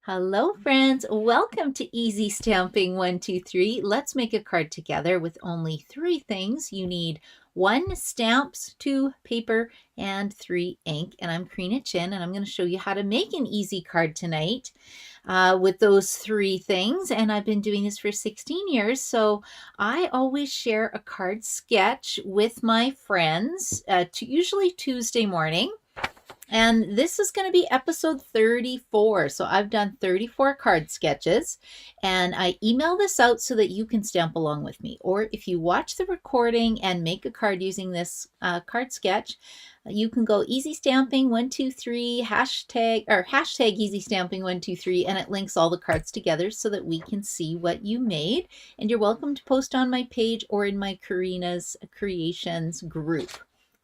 Hello, friends. Welcome to Easy Stamping 123. Let's make a card together with only three things. You need 1 stamps, 2 paper, and 3 ink. And I'm Karina Chin, and I'm going to show you how to make an easy card tonight with those three things. And I've been doing this for 16 years, so I always share a card sketch with my friends, usually Tuesday morning. And this is going to be episode 34. So I've done 34 card sketches, and I email this out so that you can stamp along with me. Or if you watch the recording and make a card using this card sketch, you can go easy stamping 123 hashtag easy stamping 123, and it links all the cards together so that we can see what you made. And you're welcome to post on my page or in my Karina's Creations group.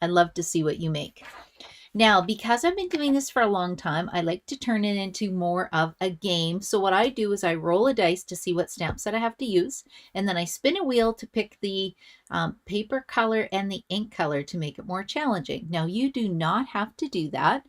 I'd love to see what you make. Now, because I've been doing this for a long time, I like to turn it into more of a game. So what I do is I roll a dice to see what stamp set I have to use, and then I spin a wheel to pick the paper color and the ink color to make it more challenging. Now, you do not have to do that,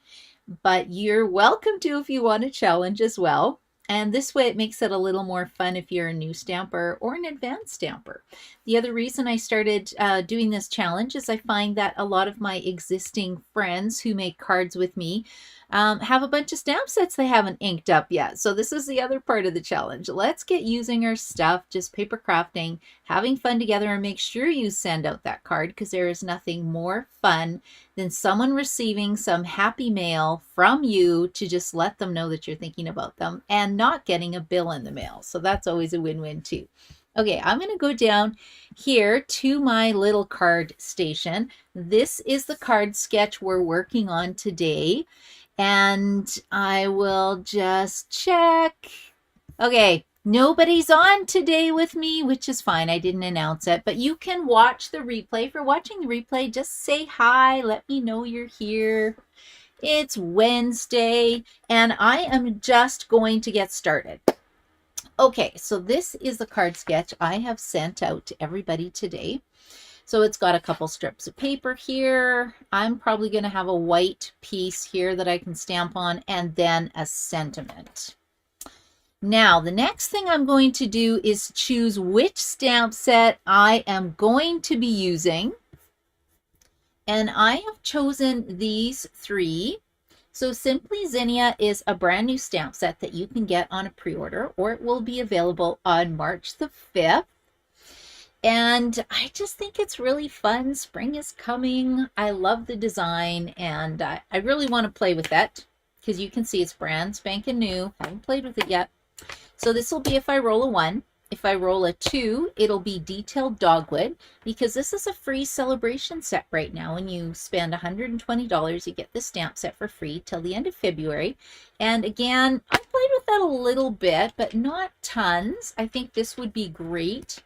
but you're welcome to if you want a challenge as well. And this way it makes it a little more fun if you're a new stamper or an advanced stamper. The other reason I started doing this challenge is I find that a lot of my existing friends who make cards with me have a bunch of stamp sets they haven't inked up yet. So this is the other part of the challenge. Let's get using our stuff, just paper crafting, having fun together, and make sure you send out that card, because there is nothing more fun than someone receiving some happy mail from you to just let them know that you're thinking about them and not getting a bill in the mail. So that's always a win-win too. Okay, I'm going to go down here to my little card station. This is the card sketch we're working on today. And I will just check. Okay, nobody's on today with me, which is fine. I didn't announce it, but you can watch the replay. If you're watching the replay, just say hi. Let me know you're here. It's Wednesday, and I am just going to get started. Okay, so this is the card sketch I have sent out to everybody today. So it's got a couple strips of paper here. I'm probably going to have a white piece here that I can stamp on, and then a sentiment. Now, the next thing I'm going to do is choose which stamp set I am going to be using. And I have chosen these three. So Simply Zinnia is a brand new stamp set that you can get on a pre-order, or it will be available on March the 5th. And I just think it's really fun. Spring is coming. I love the design, and I really want to play with that, because you can see it's brand spanking new. Haven't played with it yet. So this will be if I roll a 1. If I roll a 2, it'll be detailed dogwood, because this is a free celebration set right now. When you spend $120, you get this stamp set for free till the end of February. And again, I played with that a little bit, but not tons. I think this would be great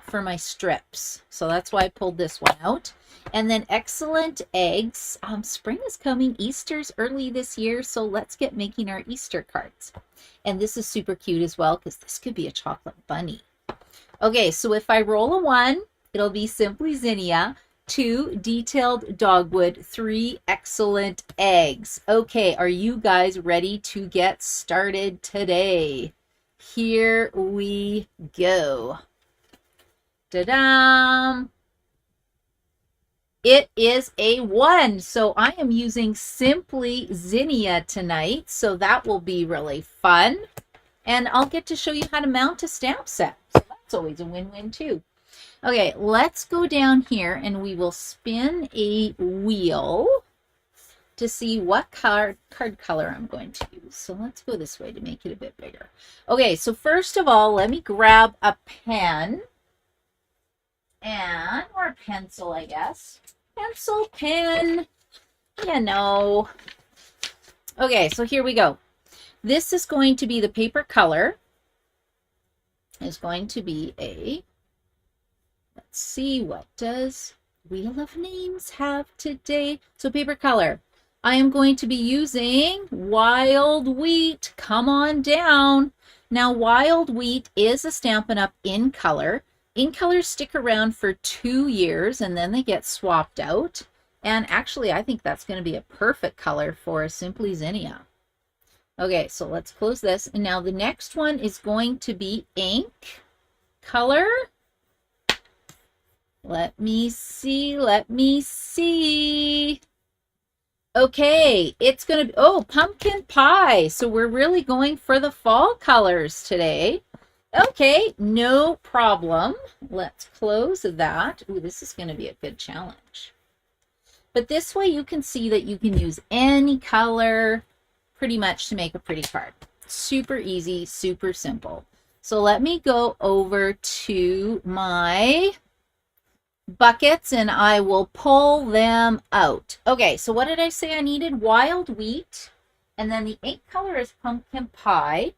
for my strips. So that's why I pulled this one out. And then Excellent Eggs. Spring is coming. Easter's early this year, so let's get making our Easter cards. And this is super cute as well, because this could be a chocolate bunny. Okay, so if I roll a 1, it'll be Simply Zinnia. 2, Detailed Dogwood. 3, Excellent Eggs. Okay, are you guys ready to get started today? Here we go. Ta-da! It is a 1, so I am using Simply Zinnia tonight, so that will be really fun. And I'll get to show you how to mount a stamp set, so that's always a win-win too. Okay, let's go down here and we will spin a wheel to see what card color I'm going to use. So let's go this way to make it a bit bigger. Okay, so first of all, let me grab a pen. Or a pencil, I guess. Pencil, pen, you know. Okay, so here we go. This is going to be the paper color. It's going to be a, let's see, what does Wheel of Names have today? So paper color. I am going to be using Wild Wheat. Come on down. Now, Wild Wheat is a Stampin' Up! In color. Ink colors stick around for 2 years, and then they get swapped out. And actually, I think that's going to be a perfect color for Simply Zinnia. Okay, so let's close this. And now the next one is going to be ink color. Let me see. Let me see. Okay, it's going to be, oh, pumpkin pie. So we're really going for the fall colors today. Okay, no problem. Let's close that. Ooh, this is going to be a good challenge. But this way you can see that you can use any color pretty much to make a pretty card. Super easy, super simple. So let me go over to my buckets and I will pull them out. Okay, so what did I say I needed? Wild wheat, and then the ink color is pumpkin pie.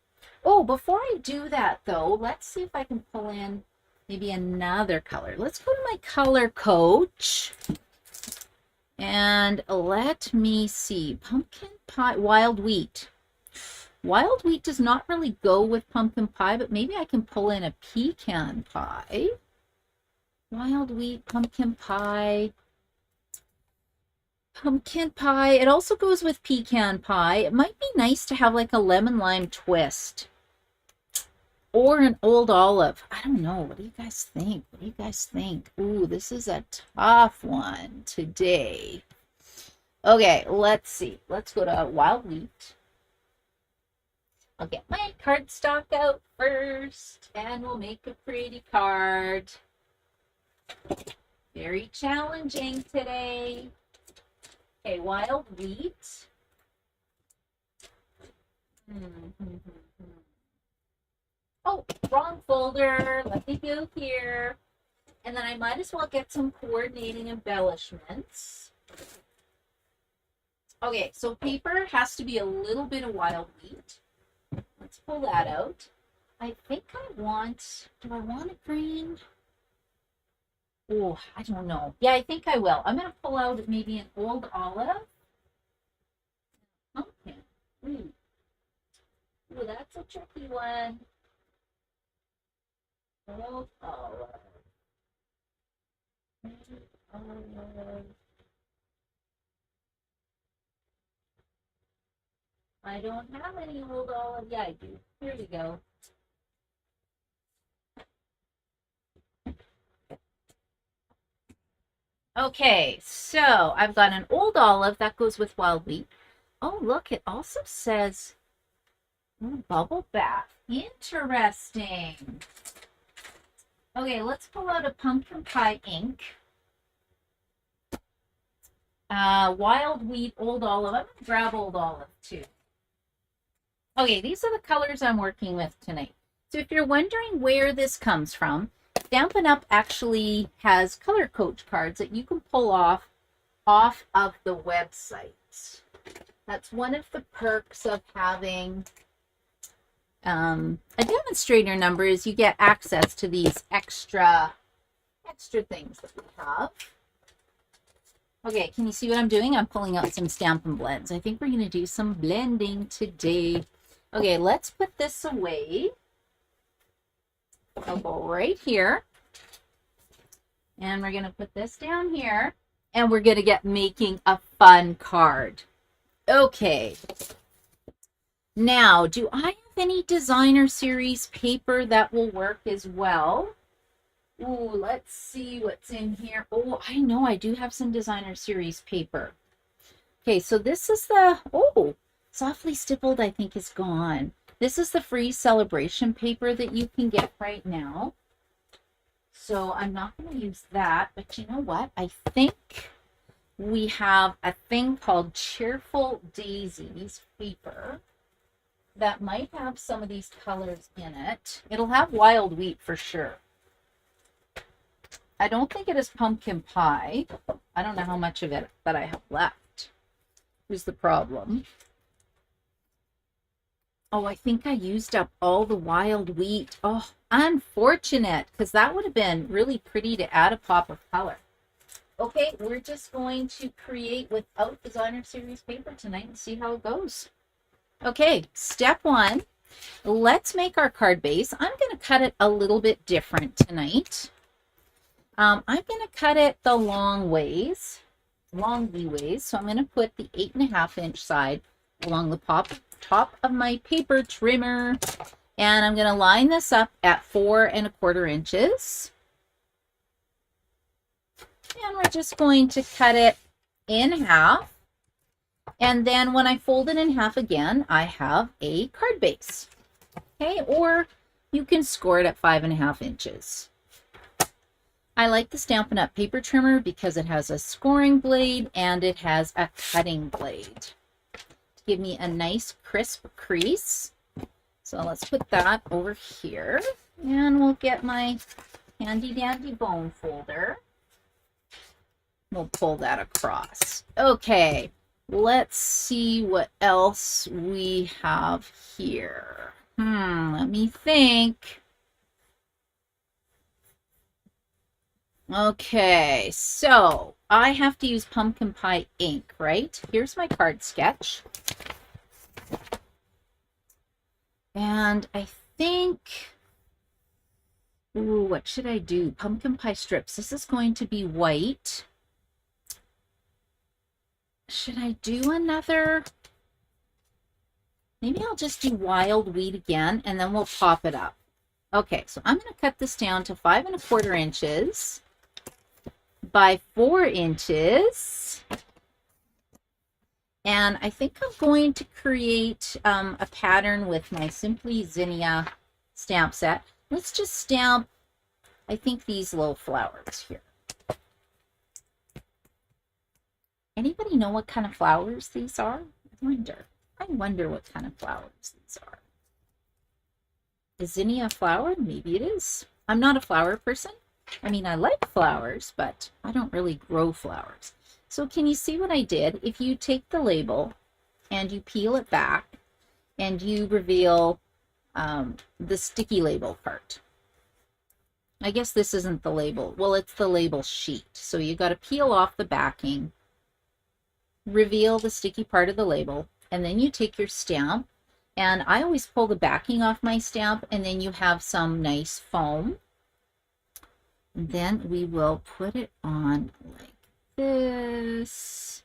Oh, before I do that though, let's see if I can pull in maybe another color. Let's go to my color coach and let me see. Pumpkin pie, wild wheat. Wild wheat does not really go with pumpkin pie, but maybe I can pull in a pecan pie. Wild wheat, pumpkin pie. Pumpkin pie. It also goes with pecan pie. It might be nice to have like a lemon lime twist. Or an old olive. I don't know. What do you guys think? What do you guys think? Ooh, this is a tough one today. Okay, let's see. Let's go to wild wheat. I'll get my cardstock out first and we'll make a pretty card. Very challenging today. Okay, wild wheat. Oh, wrong folder. Let me go here. And then I might as well get some coordinating embellishments. Okay, so paper has to be a little bit of wild wheat. Let's pull that out. I think I want, do I want a green? Oh, I don't know. Yeah, I think I will. I'm going to pull out maybe an old olive. Okay. Ooh, that's a tricky one. Old olive. Olive. I don't have any old olive. Yeah, I do. Here we go. Okay, so I've got an old olive that goes with wild wheat. Oh, look, it also says bubble bath. Interesting. Okay, let's pull out a pumpkin pie ink. Wild wheat, old olive. I'm going to grab old olive too. Okay, these are the colors I'm working with tonight. So if you're wondering where this comes from, Stampin' Up! Actually has color coach cards that you can pull off of the website. That's one of the perks of having a demonstrator number is you get access to these extra things that we have. Okay, can you see what I'm doing? I'm pulling out some Stampin' blends. I think we're going to do some blending today. Okay, let's put this away. I'll go right here. And we're going to put this down here. And we're going to get making a fun card. Okay. Now, do I have any designer series paper that will work as well? Ooh, let's see what's in here. Oh, I know I do have some designer series paper. Okay, so this is the, oh, softly stippled I think is gone. This is the free celebration paper that you can get right now. So I'm not going to use that, but you know what? I think we have a thing called Cheerful Daisies paper that might have some of these colors in it. It'll have wild wheat for sure. I don't think it is pumpkin pie. I don't know how much of it that I have left. Here's the problem. Oh, I think I used up all the wild wheat. Oh, unfortunate, because that would have been really pretty to add a pop of color. Okay, we're just going to create without designer series paper tonight and see how it goes. Okay, step one. Let's make our card base. I'm going to cut it a little bit different tonight. I'm going to cut it the long ways. So I'm going to put the 8.5 inch side along the top of my paper trimmer. And I'm going to line this up at 4¼ inches. And we're just going to cut it in half. And then when I fold it in half again, I have a card base. Okay, or you can score it at 5½ inches. I like the Stampin' Up! Paper trimmer because it has a scoring blade and it has a cutting blade to give me a nice crisp crease. So let's put that over here, and we'll get my handy dandy bone folder. We'll pull that across. Okay, let's see what else we have here. Let me think. Okay, so I have to use pumpkin pie ink, right? Here's my card sketch. And I think, ooh, what should I do? Pumpkin pie strips. This is going to be white. Should I do another? Maybe I'll just do wild wheat again, and then we'll pop it up. Okay, so I'm going to cut this down to 5¼ inches by 4 inches. And I think I'm going to create a pattern with my Simply Zinnia stamp set. Let's just stamp, I think, these little flowers here. Anybody know what kind of flowers these are? I wonder what kind of flowers these are. Is zinnia a flower? Maybe it is. I'm not a flower person. I mean, I like flowers, but I don't really grow flowers. So can you see what I did? If you take the label and you peel it back and you reveal the sticky label part. I guess this isn't the label. Well, it's the label sheet. So you got to peel off the backing, reveal the sticky part of the label, and then you take your stamp. And I always pull the backing off my stamp, and then you have some nice foam. And then we will put it on like this,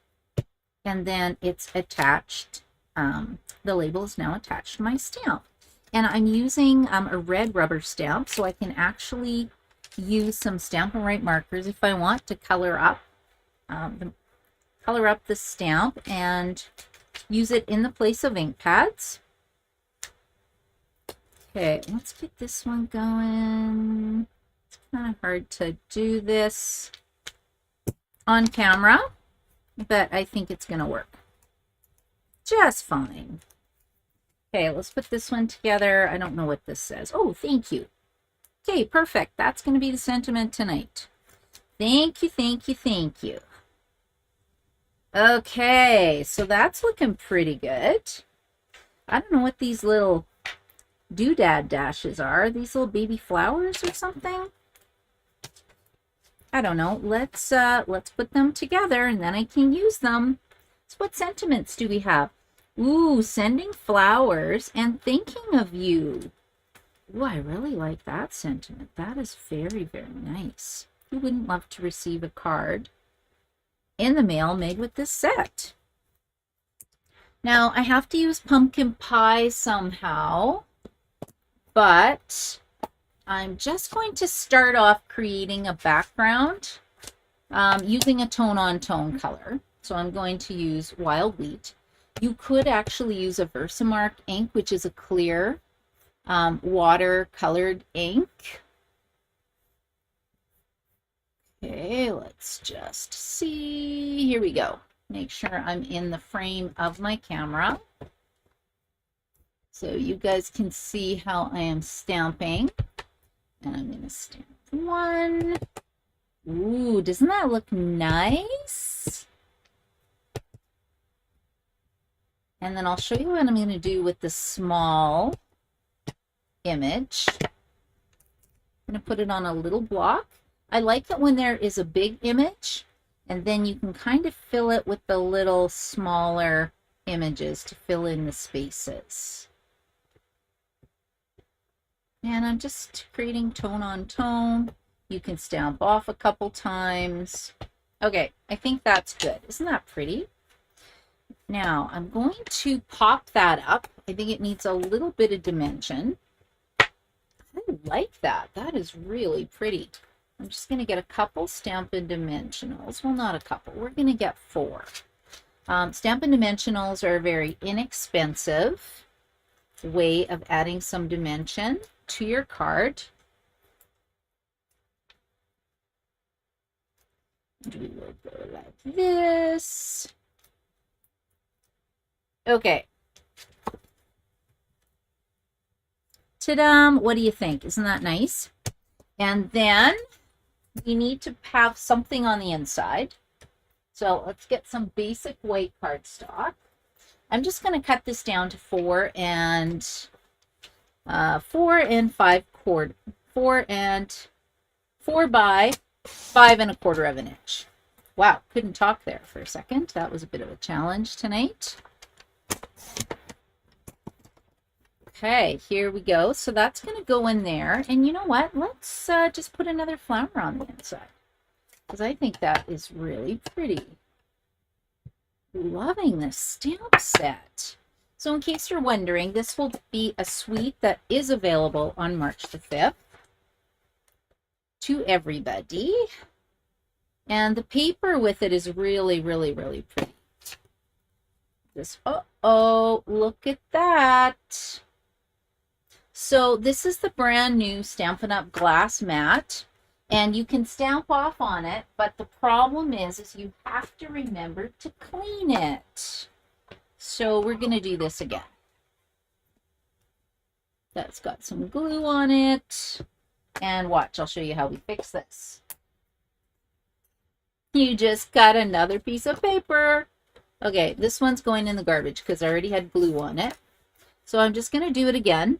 and then it's attached. The label is now attached to my stamp, and I'm using a red rubber stamp, so I can actually use some Stampin' Right markers if I want to color up the stamp and use it in the place of ink pads. Okay, let's get this one going. It's kind of hard to do this on camera, but I think it's going to work just fine. Okay, let's put this one together. I don't know what this says. Oh, thank you. Okay, perfect. That's going to be the sentiment tonight. Thank you, thank you, thank you. Okay, so that's looking pretty good. I don't know what these little doodad dashes are. These little baby flowers or something? I don't know. Let's put them together and then I can use them. So what sentiments do we have? Ooh, sending flowers and thinking of you. Ooh, I really like that sentiment. That is very, very nice. Who wouldn't love to receive a card in the mail made with this set? Now, I have to use pumpkin pie somehow, but I'm just going to start off creating a background using a tone-on-tone color. So I'm going to use Wild Wheat. You could actually use a Versamark ink, which is a clear water-colored ink. Okay, let's just see. Here we go. Make sure I'm in the frame of my camera so you guys can see how I am stamping. And I'm going to stamp one. Ooh, doesn't that look nice? And then I'll show you what I'm going to do with the small image. I'm going to put it on a little block. I like it when there is a big image, and then you can kind of fill it with the little smaller images to fill in the spaces. And I'm just creating tone on tone. You can stamp off a couple times. Okay, I think that's good. Isn't that pretty? Now I'm going to pop that up. I think it needs a little bit of dimension. I like that. That is really pretty. I'm just going to get a couple Stampin' Dimensionals. Well, not a couple. We're going to get 4. Stampin' Dimensionals are a very inexpensive way of adding some dimension to your card. We will go like this. Okay. Ta-da! What do you think? Isn't that nice? And then we need to have something on the inside. So let's get some basic white cardstock. I'm just going to cut this down to 4 and 5/4, 4 by 5 1/4 of an inch. Wow, couldn't talk there for a second. That was a bit of a challenge tonight. Okay, here we go. So that's going to go in there. And you know what? Let's just put another flower on the inside, because I think that is really pretty. Loving this stamp set. So in case you're wondering, this will be a suite that is available on March the 5th to everybody. And the paper with it is really, really, really pretty. This, uh-oh, look at that. So this is the brand new Stampin' Up! Glass mat, and you can stamp off on it, but the problem is you have to remember to clean it. So we're going to do this again. That's got some glue on it, and watch, I'll show you how we fix this. You just got another piece of paper. Okay, this one's going in the garbage because I already had glue on it. So I'm just going to do it again.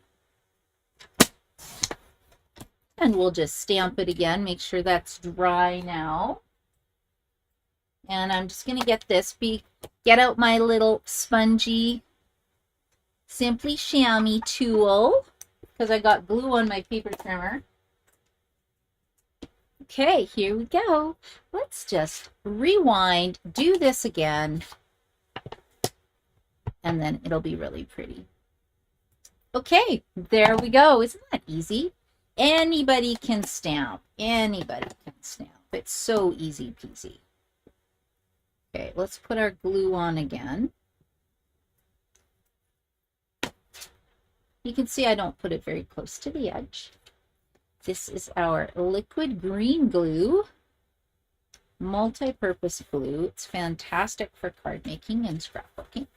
And we'll just stamp it again. Make sure that's dry now. And I'm just going to get this. Get out my little spongy Simply Chamois tool, because I got glue on my paper trimmer. Okay, here we go. Let's just rewind, do this again, and then it'll be really pretty. Okay, there we go. Isn't that easy? Anybody can stamp. Anybody can stamp. It's so easy peasy. Okay, let's put our glue on again. You can see I don't put it very close to the edge. This is our liquid green glue, multi-purpose glue. It's fantastic for card making and scrapbooking.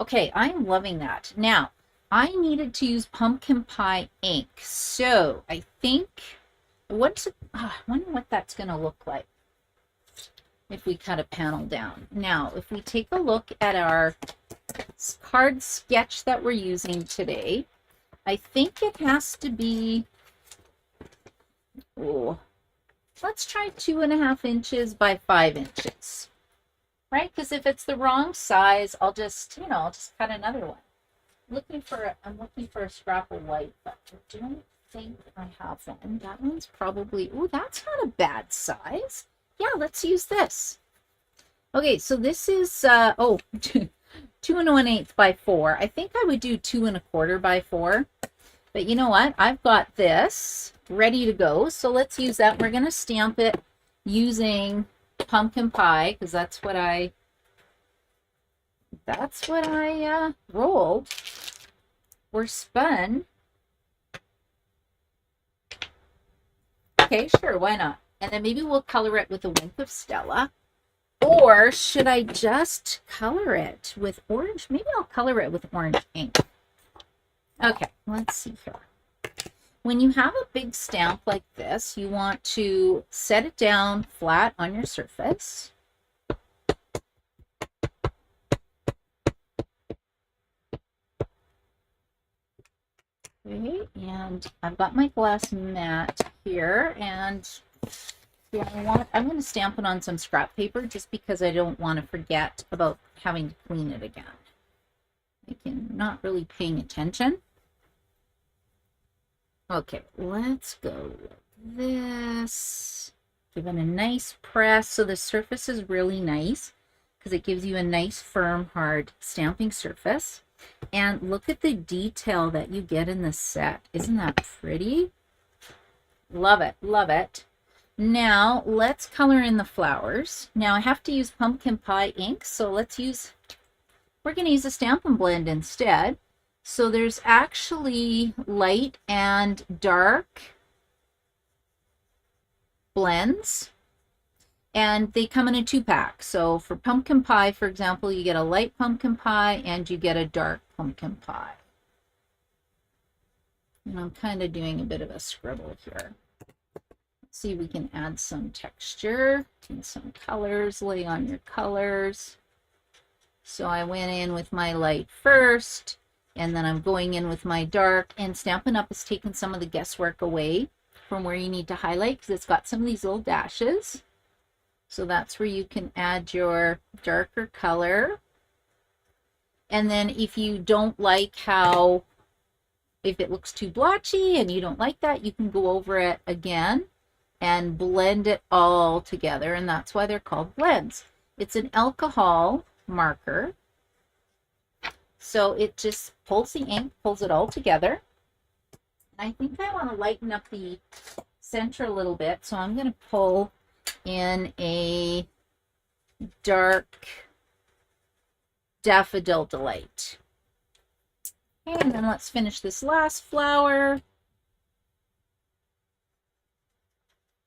Okay, I'm loving that. Now, I needed to use pumpkin pie ink. So I think, I wonder what that's going to look like if we cut a panel down. Now, if we take a look at our card sketch that we're using today, I think it has to be, let's try 2.5 inches by 5 inches, right? Because if it's the wrong size, I'll just, I'll just cut another one. I'm looking for a scrap of white, but I don't think I have one. That one's probably, that's not a bad size. Yeah, let's use this. Okay, so this is 2 1/8 by 4. I think I would do 2 1/4 by 4. But you know what? I've got this ready to go. So let's use that. We're going to stamp it using pumpkin pie, because that's what I rolled or spun. Okay, sure, why not? And then maybe we'll color it with a wink of Stella. Or should I just color it with orange? Maybe I'll color it with orange ink. Okay, let's see here. When you have a big stamp like this, you want to set it down flat on your surface. Okay, and I've got my glass mat here, and I'm going to stamp it on some scrap paper just because I don't want to forget about having to clean it again. I'm not really paying attention. Okay, let's go like this. Give it a nice press so the surface is really nice, because it gives you a nice, firm, hard stamping surface. And look at the detail that you get in the set. Isn't that pretty? Love it, love it. Now let's color in the flowers. Now I have to use pumpkin pie ink, so we're going to use a Stampin' blend instead. So there's actually light and dark blends, and they come in a 2-pack. So for pumpkin pie, for example, you get a light pumpkin pie and you get a dark pumpkin pie. And I'm kind of doing a bit of a scribble here. Let's see if we can add some texture and some colors. Lay on your colors. So I went in with my light first, and then I'm going in with my dark, and Stampin' Up! Has taken some of the guesswork away from where you need to highlight, because it's got some of these little dashes. So that's where you can add your darker color. And then if you don't like if it looks too blotchy and you don't like that, you can go over it again and blend it all together. And that's why they're called blends. It's an alcohol marker. So it just pulls the ink, pulls it all together. I think I want to lighten up the center a little bit. So I'm going to pull in a dark Daffodil Delight. And then let's finish this last flower.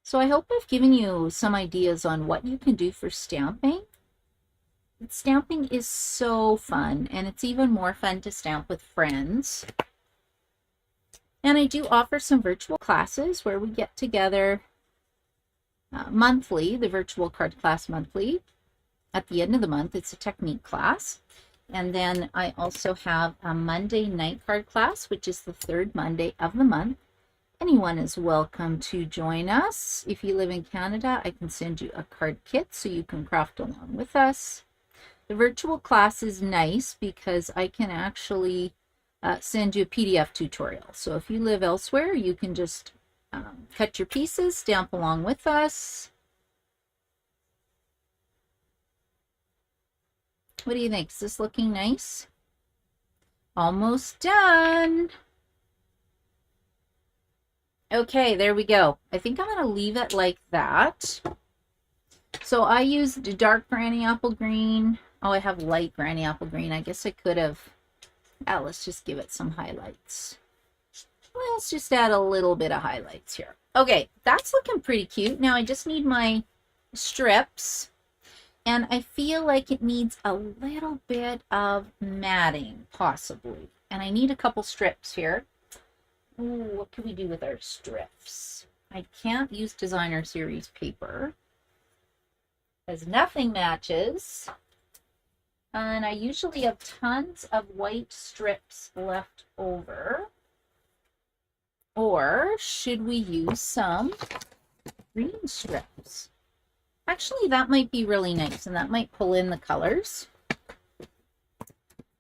So I hope I've given you some ideas on what you can do for stamping. Stamping is so fun, and it's even more fun to stamp with friends. And I do offer some virtual classes where we get together monthly, the virtual card class monthly. At the end of the month, it's a technique class. And then I also have a Monday night card class, which is the 3rd Monday of the month. Anyone is welcome to join us. If you live in Canada, I can send you a card kit so you can craft along with us. The virtual class is nice because I can actually send you a PDF tutorial. So if you live elsewhere, you can just cut your pieces, stamp along with us. What do you think? Is this looking nice? Almost done. Okay, there we go. I think I'm going to leave it like that. So I used dark granny apple green. Oh, I have light granny apple green. I guess I could have... let's just give it some highlights. Let's just add a little bit of highlights here. Okay, that's looking pretty cute. Now I just need my strips. And I feel like it needs a little bit of matting, possibly. And I need a couple strips here. Ooh, what can we do with our strips? I can't use designer series paper, because nothing matches. And I usually have tons of white strips left over. Or should we use some green strips? Actually, that might be really nice, and that might pull in the colors.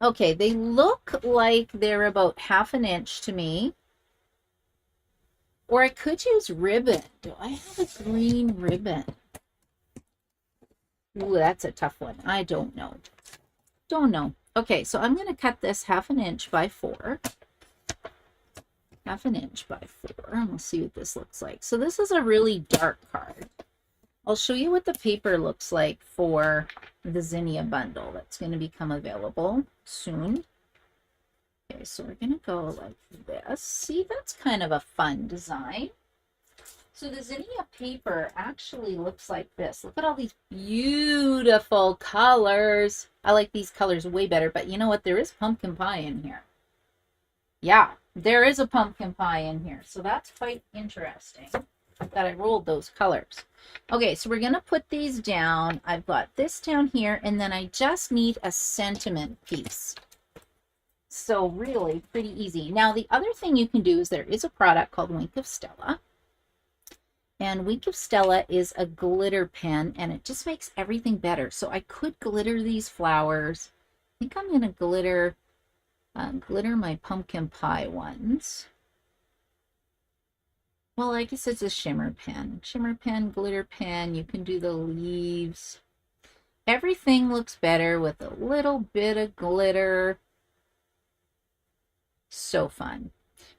Okay, they look like they're about 1/2 inch to me. Or I could use ribbon. Do I have a green ribbon? Ooh, that's a tough one. I don't know. Don't know. Okay, so I'm going to cut this 1/2 inch by 4. 1/2 inch by 4. And we'll see what this looks like. So this is a really dark card. I'll show you what the paper looks like for the Zinnia bundle that's going to become available soon. Okay, so we're going to go like this. See, that's kind of a fun design. So the Zinnia paper actually looks like this. Look at all these beautiful colors. I like these colors way better, but you know what? There is pumpkin pie in here. Yeah, there is a pumpkin pie in here. So that's quite interesting that I rolled those colors. Okay, so we're going to put these down. I've got this down here, and then I just need a sentiment piece. So really pretty easy. Now, the other thing you can do is there is a product called Wink of Stella. And Wink of Stella is a glitter pen, and it just makes everything better. So I could glitter these flowers. I think I'm going to glitter my pumpkin pie ones. Well, I guess it's a shimmer pen. Shimmer pen, glitter pen. You can do the leaves. Everything looks better with a little bit of glitter. So fun.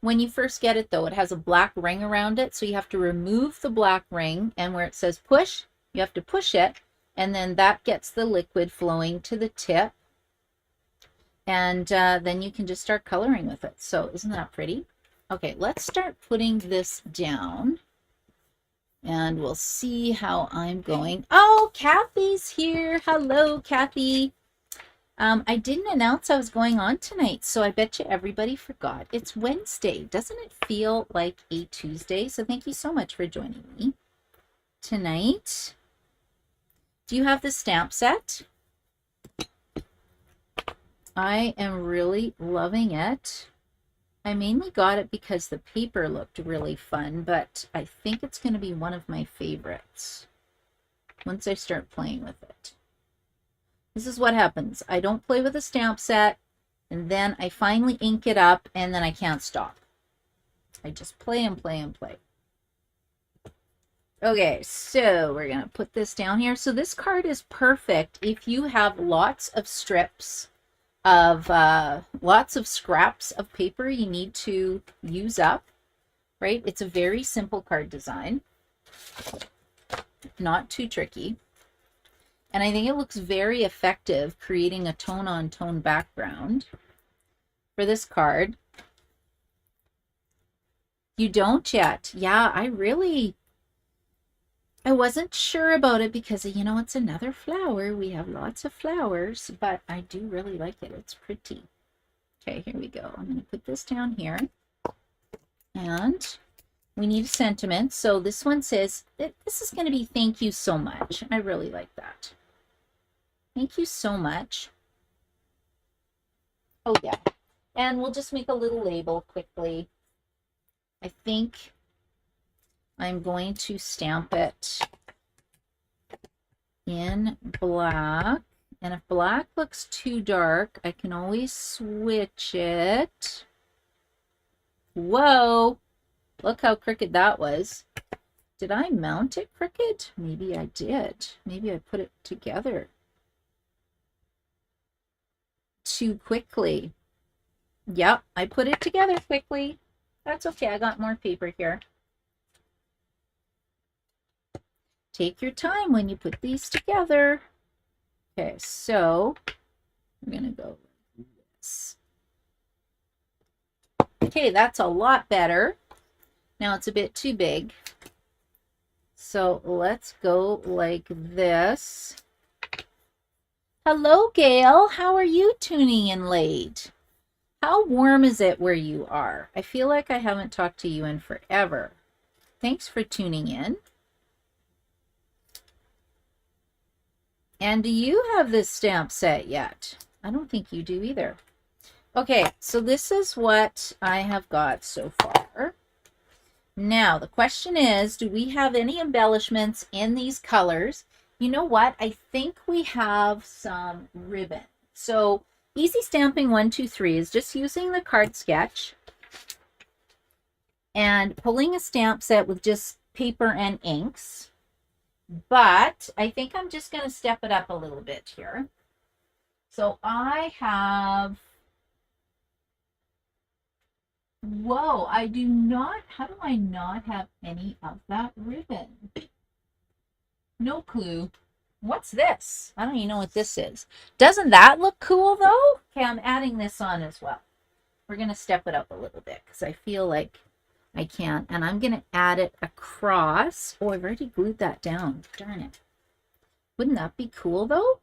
When you first get it though, it has a black ring around it, so you have to remove the black ring, and where it says push, you have to push it, and then that gets the liquid flowing to the tip, and then you can just start coloring with it. So isn't that pretty? Okay, let's start putting this down, and we'll see how I'm going. Oh, Kathy's here. Hello, Kathy. I didn't announce I was going on tonight, so I bet you everybody forgot. It's Wednesday. Doesn't it feel like a Tuesday? So thank you so much for joining me tonight. Do you have the stamp set? I am really loving it. I mainly got it because the paper looked really fun, but I think it's going to be one of my favorites once I start playing with it. This is what happens. I don't play with a stamp set, and then I finally ink it up, and then I can't stop. I just play and play and play. Okay, so we're going to put this down here. So this card is perfect if you have lots of strips of lots of scraps of paper you need to use up, right? It's a very simple card design, not too tricky, and I think it looks very effective creating a tone-on-tone background for this card. You don't yet? Yeah, I wasn't sure about it because, you know, it's another flower. We have lots of flowers, but I do really like it. It's pretty. Okay, here we go. I'm going to put this down here. And we need a sentiment. So this one says, this is going to be thank you so much. I really like that. Thank you so much. Oh, yeah. And we'll just make a little label quickly. I think I'm going to stamp it in black, and if black looks too dark, I can always switch it. Whoa, look how crooked that was. Did I mount it crooked? Maybe I did. Maybe I put it together too quickly. Yep, I put it together quickly. That's okay, I got more paper here. Take your time when you put these together. Okay, so I'm going to go like this. Okay, that's a lot better. Now it's a bit too big. So let's go like this. Hello, Gail. How are you tuning in late? How warm is it where you are? I feel like I haven't talked to you in forever. Thanks for tuning in. And do you have this stamp set yet? I don't think you do either. Okay, so this is what I have got so far. Now, the question is, do we have any embellishments in these colors? You know what? I think we have some ribbon. So, Easy Stamping 123 is just using the card sketch and pulling a stamp set with just paper and inks. But I think I'm just going to step it up a little bit here. So I have, whoa, I do not, how do I not have any of that ribbon? No clue. What's this? I don't even know what this is. Doesn't that look cool though? Okay, I'm adding this on as well. We're going to step it up a little bit because I feel like I can, and I'm going to add it across. Oh, I've already glued that down. Darn it. Wouldn't that be cool though?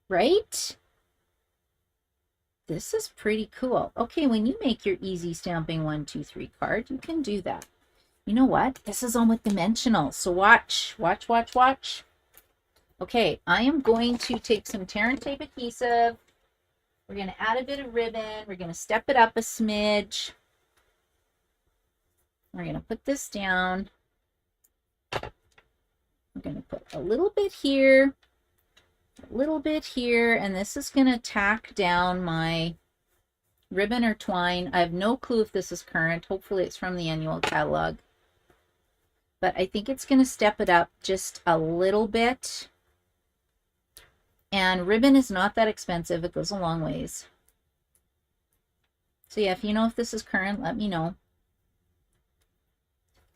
Right? This is pretty cool. Okay, when you make your Easy Stamping 123 card, you can do that. You know what? This is on with dimensional. So watch, watch, watch, watch. Okay, I am going to take some tear and tape adhesive. We're going to add a bit of ribbon. We're going to step it up a smidge. We're going to put this down. We're going to put a little bit here, a little bit here, and this is going to tack down my ribbon or twine. I have no clue if this is current. Hopefully it's from the annual catalog. But I think it's going to step it up just a little bit. And ribbon is not that expensive. It goes a long ways. So yeah, if you know if this is current, let me know.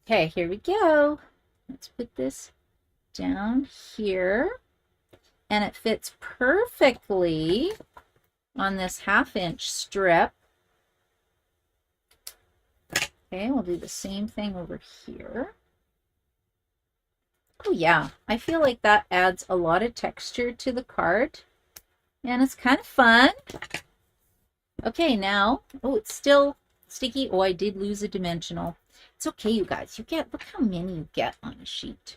Okay, here we go. Let's put this down here. And it fits perfectly on this 1/2 inch strip. Okay, we'll do the same thing over here. Oh yeah, I feel like that adds a lot of texture to the card. And it's kind of fun. Okay, now, oh, it's still sticky. Oh, I did lose a dimensional. It's okay, you guys. Look how many you get on a sheet.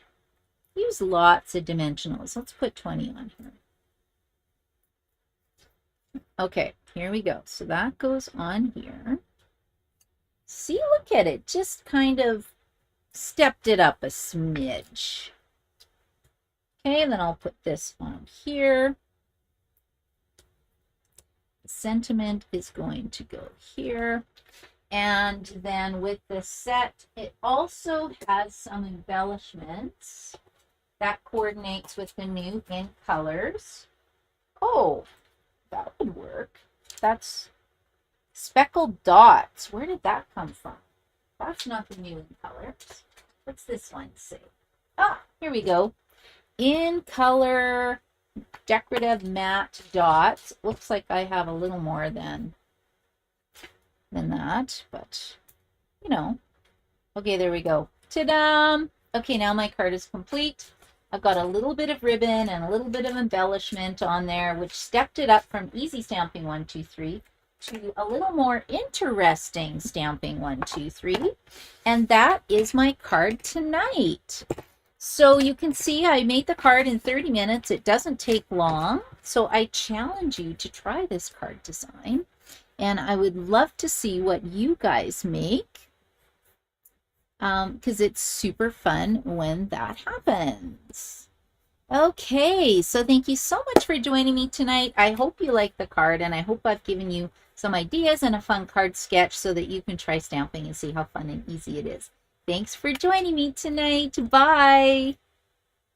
Use lots of dimensionals. Let's put 20 on here. Okay, here we go. So that goes on here. See, look at it. Just kind of stepped it up a smidge. Okay, then I'll put this on here. The sentiment is going to go here. And then with the set, it also has some embellishments that coordinates with the new in colors. Oh, that would work. That's speckled dots. Where did that come from? That's not the new in colors. What's this one say? Ah, here we go. In color decorative matte dots. Looks like I have a little more than that, but you know. Okay, there we go. Ta-da! Okay, now my card is complete. I've got a little bit of ribbon and a little bit of embellishment on there, which stepped it up from easy stamping 1, 2, 3 to a little more interesting stamping 1, 2, 3. And that is my card tonight. So you can see I made the card in 30 minutes. It doesn't take long. So I challenge you to try this card design. And I would love to see what you guys make, because it's super fun when that happens. Okay, so thank you so much for joining me tonight. I hope you like the card, and I hope I've given you some ideas and a fun card sketch so that you can try stamping and see how fun and easy it is. Thanks for joining me tonight. Bye.